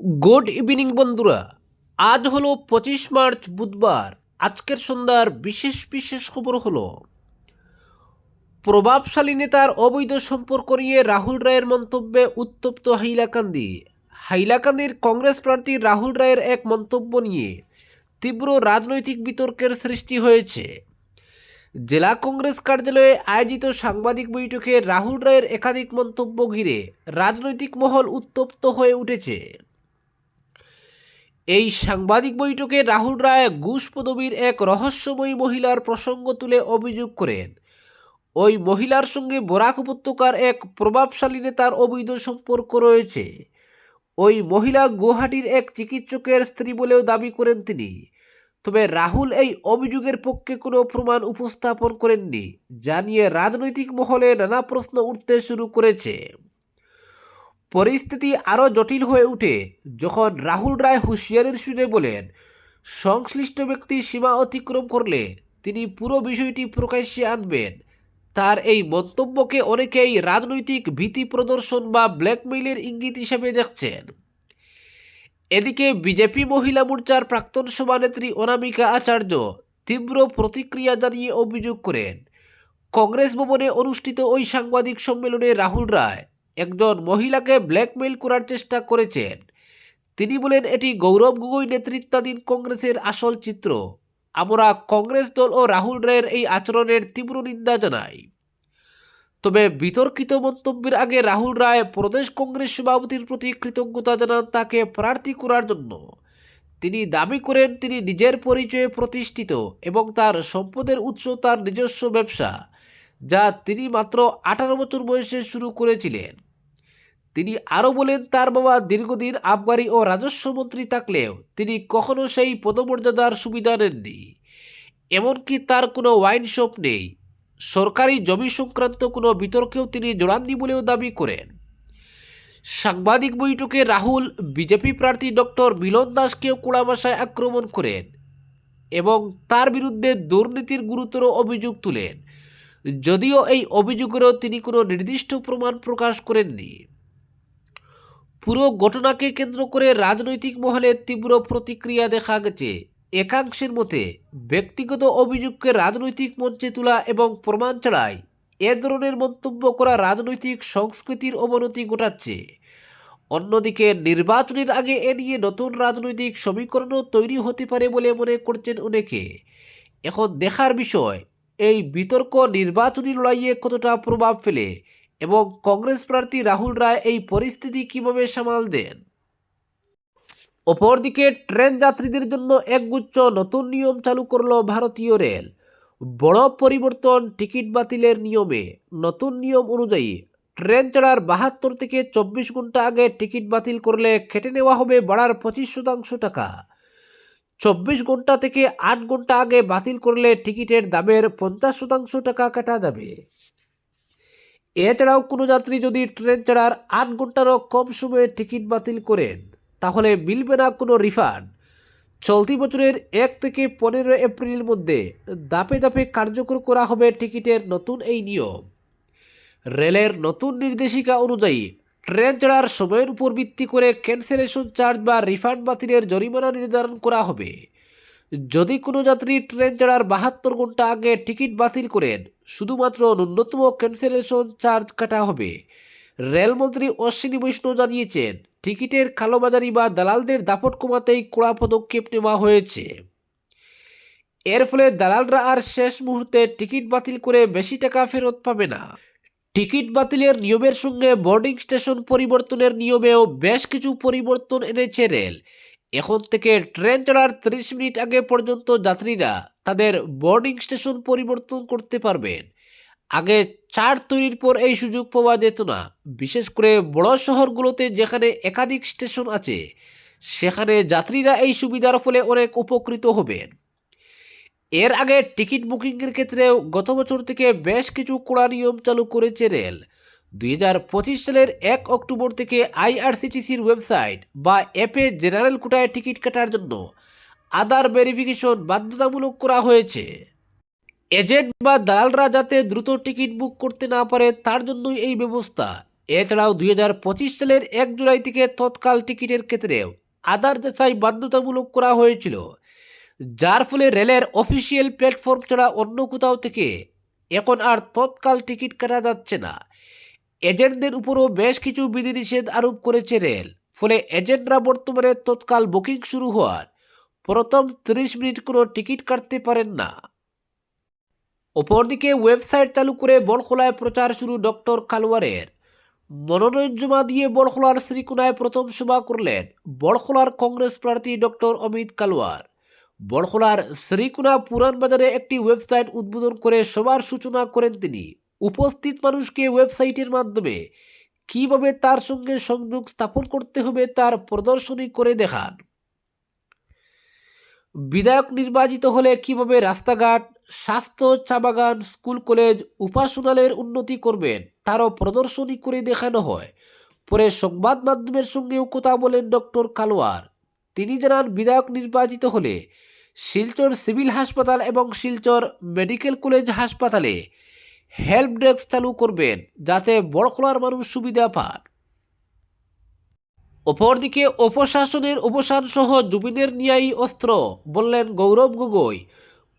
Good evening বন্ধুরা। আজ হলো 25 মার্চ বুধবার। আজকের সন্ধ্যার বিশেষ বিশেষ খবর হলো প্রভাবশালী নেতার অবৈধ সম্পর্ক নিয়ে রাহুল রায়ের মন্তব্যে উত্তপ্ত হাইলাকান্দি। হাইলাকান্দির কংগ্রেস প্রার্থী রাহুল রায়ের এক মন্তব্য নিয়ে তীব্র রাজনৈতিক বিতর্কের সৃষ্টি হয়েছে। জেলা কংগ্রেস কার্যালয়ে আয়োজিত সাংবাদিক বৈঠকে রাহুল রায়ের একাধিক মন্তব্য ঘিরে রাজনৈতিক মহল উত্তপ্ত হয়ে উঠেছে। এই সাংবাদিক বৈঠকে রাহুল রায় ঘুষ পদবীর এক রহস্যময়ী মহিলার প্রসঙ্গ তুলে অভিযোগ করেন ওই মহিলার সঙ্গে বরাক উপত্যকার এক প্রভাবশালী নেতার অবৈধ সম্পর্ক রয়েছে। ওই মহিলা গুয়াহাটির এক চিকিৎসকের স্ত্রী বলেও দাবি করেন তিনি। তবে রাহুল এই অভিযোগের পক্ষে কোনো প্রমাণ উপস্থাপন করেননি, যা নিয়ে রাজনৈতিক মহলে নানা প্রশ্ন উঠতে শুরু করেছে। পরিস্থিতি আরও জটিল হয়ে ওঠে যখন রাহুল রায় হুঁশিয়ারির সুরে বলেন, সংশ্লিষ্ট ব্যক্তি সীমা অতিক্রম করলে তিনি পুরো বিষয়টি প্রকাশ্যে আনবেন। তার এই মন্তব্যকে অনেকেই রাজনৈতিক ভীতি প্রদর্শন বা ব্ল্যাকমেইলের ইঙ্গিত হিসেবে দেখছেন। এদিকে বিজেপি মহিলা মোর্চার প্রাক্তন সভানেত্রী অনামিকা আচার্য তীব্র প্রতিক্রিয়া জানিয়ে অভিযোগ করেন, কংগ্রেস ভবনে অনুষ্ঠিত ওই সাংবাদিক সম্মেলনে রাহুল রায় একজন মহিলাকে ব্ল্যাকমেইল করার চেষ্টা করেছেন। তিনি বলেন, এটি গৌরব গগৈ নেতৃত্বাধীন কংগ্রেসের আসল চিত্র। আমরা কংগ্রেস দল ও রাহুল রায়ের এই আচরণের তীব্র নিন্দা জানাই। তবে বিতর্কিত মন্তব্যের আগে রাহুল রায় প্রদেশ কংগ্রেস সভাপতির প্রতি কৃতজ্ঞতা জানান তাকে প্রার্থী করার জন্য। তিনি দাবি করেন তিনি নিজের পরিচয়ে প্রতিষ্ঠিত এবং তার সম্পদের উৎস তার নিজস্ব ব্যবসা, যা তিনি মাত্র 18 বছর বয়সে শুরু করেছিলেন। তিনি আরও বলেন, তার বাবা দীর্ঘদিন আবগারি ও রাজস্ব মন্ত্রী থাকলেও তিনি কখনো সেই পদমর্যাদার সুবিধা নেননি। এমনকি তার কোনো ওয়াইন শপ নেই। সরকারি জমি সংক্রান্ত কোনো বিতর্কেও তিনি জড়াননি বলেও দাবি করেন। সাংবাদিক বৈঠকে রাহুল বিজেপি প্রার্থী ডক্টর মিলন দাসকেও কড়া ভাষায় আক্রমণ করেন এবং তার বিরুদ্ধে দুর্নীতির গুরুতর অভিযোগ তুলেন, যদিও এই অভিযোগেরও তিনি কোনো নির্দিষ্ট প্রমাণ প্রকাশ করেননি। পুরো ঘটনাকে কেন্দ্র করে রাজনৈতিক মহলে তীব্র প্রতিক্রিয়া দেখা গেছে। একাংশের মতে ব্যক্তিগত অভিযোগকে রাজনৈতিক মঞ্চে তোলা এবং প্রমাণ ছাড়াই এ ধরনের মন্তব্য করা রাজনৈতিক সংস্কৃতির অবনতি ঘটাচ্ছে। অন্যদিকে নির্বাচনের আগে এ নিয়ে নতুন রাজনৈতিক সমীকরণও তৈরি হতে পারে বলে মনে করছেন অনেকে। এখন দেখার বিষয়, এই বিতর্ক নির্বাচনী লড়াইয়ে কতটা প্রভাব ফেলে এবং কংগ্রেস প্রার্থী রাহুল রায় এই পরিস্থিতি কিভাবে সামাল দেন। অপরদিকে ট্রেন যাত্রীদের জন্য একগুচ্ছ নতুন নিয়ম চালু করল ভারতীয় রেল। বড় পরিবর্তন টিকিট বাতিলের নিয়মে। নতুন নিয়ম অনুযায়ী ট্রেন ছাড়ার 72 থেকে 24 ঘন্টা আগে টিকিট বাতিল করলে কেটে নেওয়া হবে ভাড়ার 25% টাকা। 24 ঘন্টা থেকে 8 ঘন্টা আগে বাতিল করলে টিকিটের দামের 50% টাকা কাটা যাবে। এছাড়াও কোনো যাত্রী যদি ট্রেন ছাড়ার 8 ঘন্টারও কম সময়ে টিকিট বাতিল করেন তাহলে মিলবে না কোনো রিফান্ড। চলতি বছরের 1 থেকে 15 এপ্রিলের মধ্যে ধাপে ধাপে কার্যকর করা হবে টিকিটের নতুন এই নিয়ম। রেলের নতুন নির্দেশিকা অনুযায়ী ট্রেন ছাড়ার সময়ের উপর ভিত্তি করে ক্যান্সেলেশন চার্জ বা রিফান্ড বাতিলের জরিমানা নির্ধারণ করা হবে। যদি কোনো যাত্রী ট্রেন ছাড়ার 72 ঘন্টা আগে টিকিট বাতিল করেন, শুধুমাত্র ন্যূনতম ক্যান্সেলেশন চার্জ কাটা হবে। রেলমন্ত্রী অশ্বিনী বৈষ্ণব জানিয়েছেন, টিকিটের কালোবাজারি বা দালালদের দাপট কমাতেই কড়া পদক্ষেপ নেওয়া হয়েছে। এর ফলে দালালরা আর শেষ মুহূর্তে টিকিট বাতিল করে বেশি টাকা ফেরত পাবে না। টিকিট বাতিলের নিয়মের সঙ্গে বোর্ডিং স্টেশন পরিবর্তনের নিয়মেও বেশ কিছু পরিবর্তন এনেছে রেল। এখন থেকে ট্রেন ছাড়ার 30 মিনিট আগে পর্যন্ত যাত্রীরা তাদের বোর্ডিং স্টেশন পরিবর্তন করতে পারবেন। আগে চার্ট তৈরির পর এই সুযোগ পাওয়া যেত না। বিশেষ করে বড় শহরগুলোতে যেখানে একাধিক স্টেশন আছে, সেখানে যাত্রীরা এই সুবিধার ফলে অনেক উপকৃত হবেন। এর আগে টিকিট বুকিংয়ের ক্ষেত্রে গত বছর থেকে বেশ কিছু কড়া নিয়ম চালু করেছে রেল। 2025 সালের 1 অক্টোবর থেকে আইআরসিটিসির ওয়েবসাইট বা অ্যাপে জেনারেল কোটায় টিকিট কাটার জন্য আধার ভেরিফিকেশন বাধ্যতামূলক করা হয়েছে। এজেন্ট বা দালালরা যাতে দ্রুত টিকিট বুক করতে না পারে তার জন্যই এই ব্যবস্থা। এছাড়াও 2025 সালের 1 জুলাই থেকে তৎকাল টিকিটের ক্ষেত্রেও আধার যাচাই বাধ্যতামূলক করা হয়েছিল, যার ফলে রেলের অফিসিয়াল প্ল্যাটফর্ম ছাড়া অন্য কোথাও থেকে এখন আর তৎকাল টিকিট কাটা যাচ্ছে না। এজেন্টদের উপরও বেশ কিছু বিধিনিষেধ আরোপ করেছে রেল, ফলে এজেন্টরা বর্তমানে তৎকাল বুকিং শুরু হওয়ার প্রথম 30 মিনিট কোনো টিকিট কাটতে পারেন না। অপরদিকে ওয়েবসাইট চালু করে বড়খোলায় প্রচার শুরু ডক্টর কালওয়ারের। মনোনয়ন জমা দিয়ে বড়খোলার শ্রীকোনায় প্রথম সভা করলেন বড়খোলার কংগ্রেস প্রার্থী ডক্টর অমিত কালওয়ার। বড়খোলার শ্রীকোনা পুরান বাজারে একটি ওয়েবসাইট উদ্বোধন করে সভার সূচনা করেন তিনি। উপস্থিত মানুষকে ওয়েবসাইটের মাধ্যমে কিভাবে তার সঙ্গে সংযোগ স্থাপন করতে হবে তার প্রদর্শনী করে দেখান। বিধায়ক নির্বাচিত হলে কিভাবে রাস্তাঘাট, স্বাস্থ্য, চা বাগান, স্কুল, কলেজ, উপাসনালয়ের উন্নতি করবেন তারও প্রদর্শনী করে দেখানো হয়। পরে সংবাদ মাধ্যমের সঙ্গেও কথা বলেন ডক্টর কালওয়ার। তিনি জানান, বিধায়ক নির্বাচিত হলে শিলচর সিভিল হাসপাতাল এবং শিলচর মেডিকেল কলেজ হাসপাতালে হেল্প ডেস্ক চালু করবেন, যাতে বড়খোলার মানুষ সুবিধা পান। অপরদিকে অপশাসনের অবসান সহ জুবিনের ন্যায়ী অস্ত্র, বললেন গৌরব গগৈ।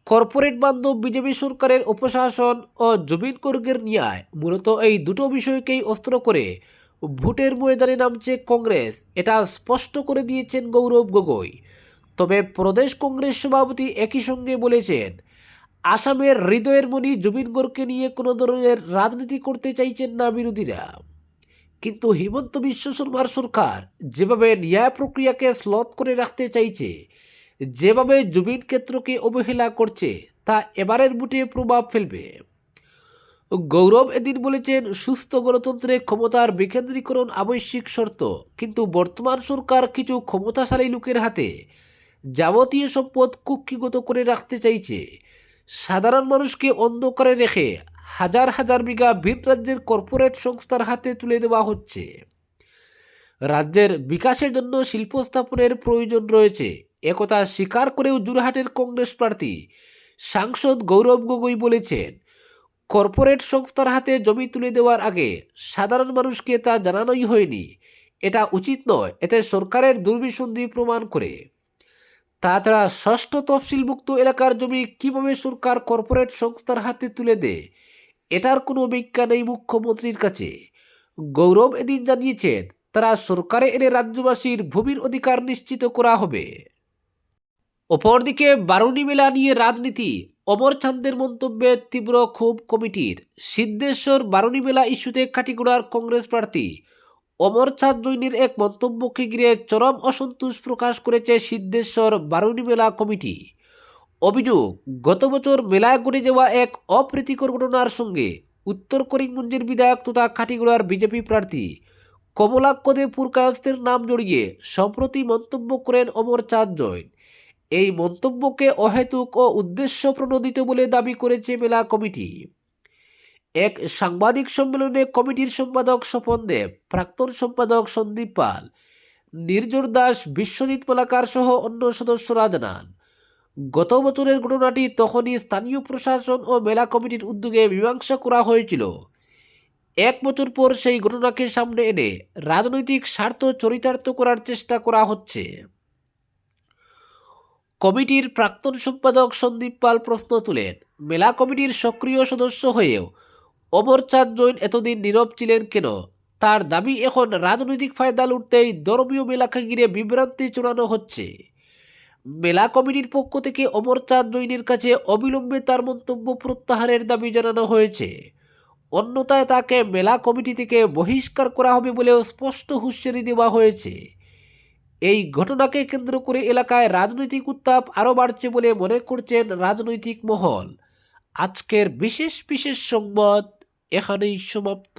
কর্পোরেট বান্ধব বিজেপি সরকারের অপশাসন ও জুবিন গর্গের ন্যায়, মূলত এই দুটো বিষয়কেই অস্ত্র করে ভোটের ময়দানে নামছে কংগ্রেস, এটা স্পষ্ট করে দিয়েছেন গৌরব গগৈ। তবে প্রদেশ কংগ্রেস সভাপতি একই সঙ্গে বলেছেন, আসামের হৃদয়ের মণি জুবিন গর্গকে নিয়ে কোনো ধরনের রাজনীতি করতে চাইছেন না বিরোধীরা। কিন্তু হিমন্ত বিশ্ব শর্মার সরকার যেভাবে ন্যায় প্রক্রিয়াকে স্লথ করে রাখতে চাইছে, যেভাবে জুবিন ক্ষেত্রকে অবহেলা করছে, তা এবারের ভোটে প্রভাব ফেলবে। গৌরব এদিন বলেছেন, সুস্থ গণতন্ত্রে ক্ষমতার বিকেন্দ্রীকরণ আবশ্যিক শর্ত, কিন্তু বর্তমান সরকার কিছু ক্ষমতাশালী লোকের হাতে যাবতীয় সম্পদ কুক্ষিগত করে রাখতে চাইছে। সাধারণ মানুষকে অন্ধকারে রেখে হাজার হাজার বিঘা ভিন রাজ্যের কর্পোরেট সংস্থার হাতে তুলে দেওয়া হচ্ছে। রাজ্যের বিকাশের জন্য শিল্প স্থাপনের প্রয়োজন রয়েছে, একথা স্বীকার করেও যোরহাটের কংগ্রেস প্রার্থী সাংসদ গৌরব গগৈ বলেছেন, কর্পোরেট সংস্থার হাতে জমি তুলে দেওয়ার আগে সাধারণ মানুষকে তা জানানোই হয়নি, এটা উচিত নয়, এতে সরকারের দুর্বিসন্ধি প্রমাণ করে। তাছাড়া ষষ্ঠ তফসিলভুক্ত এলাকার জমি কিভাবে সরকার কর্পোরেট সংস্থার হাতে তুলে দেয়, এটার কোনো ব্যাখ্যা নেই মুখ্যমন্ত্রীর কাছে। গৌরব এদিন জানিয়েছেন, তারা সরকারে এনে রাজ্যবাসীর ভূমির অধিকার নিশ্চিত করা হবে। অপরদিকে বারুণী মেলা নিয়ে রাজনীতি, অমর চাঁদের মন্তব্যে তীব্র ক্ষোভ কমিটির। সিদ্ধেশ্বর বারুণী মেলা ইস্যুতে কাটিগড়ার কংগ্রেস প্রার্থী অমর চাঁদ জৈনের এক মন্তব্যকে ঘিরে চরম অসন্তোষ প্রকাশ করেছে সিদ্ধেশ্বর বারুণী মেলা কমিটি। অভিযোগ, গত বছর মেলায় ঘটে যাওয়া এক অপ্রীতিকর ঘটনার সঙ্গে উত্তর করিমগঞ্জের বিধায়ক তথা কাটিগড়ার বিজেপি প্রার্থী কমলাক্ষ দে পুরকায়স্থের নাম জড়িয়ে সম্প্রতি মন্তব্য করেন অমর চাঁদ জৈন। এই মন্তব্যকে অহেতুক ও উদ্দেশ্য প্রণোদিত বলে দাবি করেছে মেলা কমিটি। এক সাংবাদিক সম্মেলনে কমিটির সম্পাদক স্বপন দেব, প্রাক্তন সম্পাদক সন্দীপ পাল, নির্জর দাস, বিশ্বজিৎ মালাকার সহ অন্য সদস্যরা জানান, গত বছরের ঘটনাটি তখনই স্থানীয় প্রশাসন ও মেলা কমিটির উদ্যোগে মীমাংসা করা হয়েছিল। এক বছর পর সেই ঘটনাকে সামনে এনে রাজনৈতিক স্বার্থ চরিতার্থ করার চেষ্টা করা হচ্ছে। কমিটির প্রাক্তন সম্পাদক সন্দীপ পাল প্রশ্ন তুলেন, মেলা কমিটির সক্রিয় সদস্য হয়েও অমর চাঁদ জৈন এতদিন নীরব ছিলেন কেন? তার দাবি, এখন রাজনৈতিক ফায়দা লুটতেই ধর্মীয় মেলাকে ঘিরে বিভ্রান্তি চড়ানো হচ্ছে। মেলা কমিটির পক্ষ থেকে অমর চাঁদ জৈনের কাছে অবিলম্বে তার মন্তব্য প্রত্যাহারের দাবি জানানো হয়েছে, অন্যথায় তাকে মেলা কমিটি থেকে বহিষ্কার করা হবে বলেও স্পষ্ট হুঁশিয়ারি দেওয়া হয়েছে। এই ঘটনাকে কেন্দ্র করে এলাকায় রাজনৈতিক উত্তাপ আরও বাড়ছে বলে মনে করছেন রাজনৈতিক মহল। আজকের বিশেষ সংবাদ এখানেই সমাপ্ত।